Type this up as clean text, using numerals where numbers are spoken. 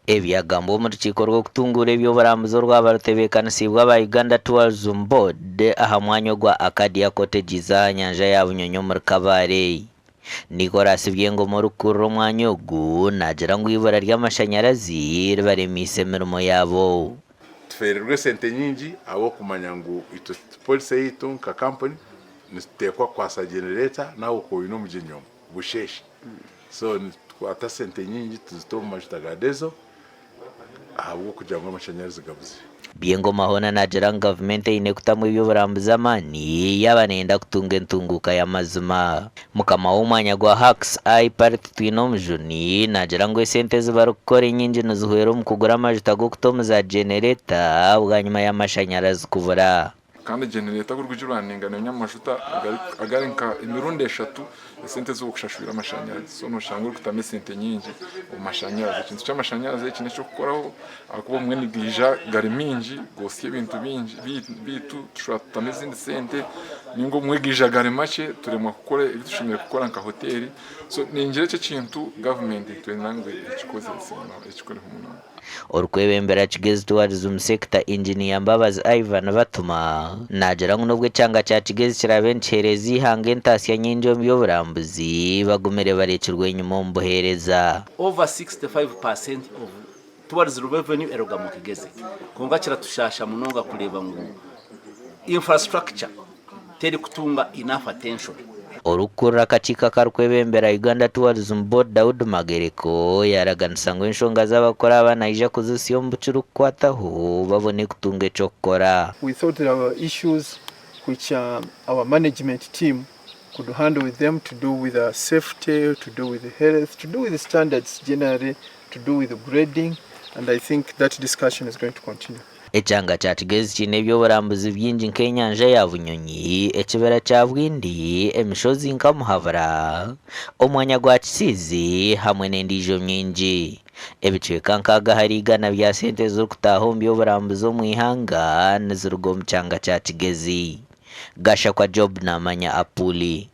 Ebyagambo mu rukiko rwo kutungura ebyoburambuzi rwabarutebekanisiibwa aba Uganda Tourism Board aha mwanya gwa Akadia Cottages aha nyanja ya Bunyonyi muri Kabale. Nicolas Byengomo rukurura omwanya ogu nagira ngu ibura ry'amashanyarazi ribaremise emirimo yabo. Tufererwe sente nyingi abo kumanya ngu ito police yitu nka company nitekwa kwasa generator nawo ko ino mujenyo busheshe. So twata sente nyingi tuzitoma majitagadezo ahubwo kugira ngo amashanyarazi gabuze. Byengomo hona nagira ngu government ine kutamu ebyoburambuzi amani yaba nenda kutunga entunguka y'amazima. Mukama w'omwanya gwa Hacks I party twine omujuni nagira ngu esente zibarukukora enyingi nizihwera omu kugura amajuta g'okutomuza generator bwanyuma y'amashanyarazi kubura. Kandi generator gurugijuraninga n'amashuta agarinka imirundi eshatu sente zo kushashura amashanyarazi. So no shanguru kutame sente nyingi omashanyarazi ikintu cy'amashanyarazi kine cyo gukoraho akuba mwe nigija gari mingi gosiye ibintu bingi bitu tushobora tutame izindi sente ningo mwegija gari make turemwa gukora ibitushimire gukora nka hoteli. So ningire cyo kintu government twenangwe ikikoze ikikore umuntu Orukwebembera Kigezi Tourism Sector Engineer Mbabazi Ivan batuma nagira ngu nubwo cyanga cya Kigezi kirabencherezi hange entasya nyingi mu byoburambuzi bagumere barekirwe inyuma mu buhereza. Over 65% of tourism revenue eroga mu Kigezi konga kiratushasha munonga kureba ngo infrastructure teri kutunga enough attention. Orukura katika karukwebembera Uganda Tourism Board Daud Magereko yaraganisa ngo enshonga z'abakora abanayija kuzisiyo mu bucuru kwataho babone kutunga eco kukora. We thought there were issues which our management team could handle with them, to do with safety, to do with health, to do with the standards generally, to do with the grading, and I think that discussion is going to continue. Echanga cha Kigezi kine ebyoburambuzi byingi nk'enyanja ya Bunyonyi, ekibera kya Bwindi, emishozi nka Muhabura, omwanya gwa Kisizi hamwe n'endijo nyingi. Ebicweka nkaga hari igana bya sente z'okutaho mu byoburambuzi omu ihanga niziruga omu kyanga kya Kigezi. Gasha kwa Job namanya Apuli.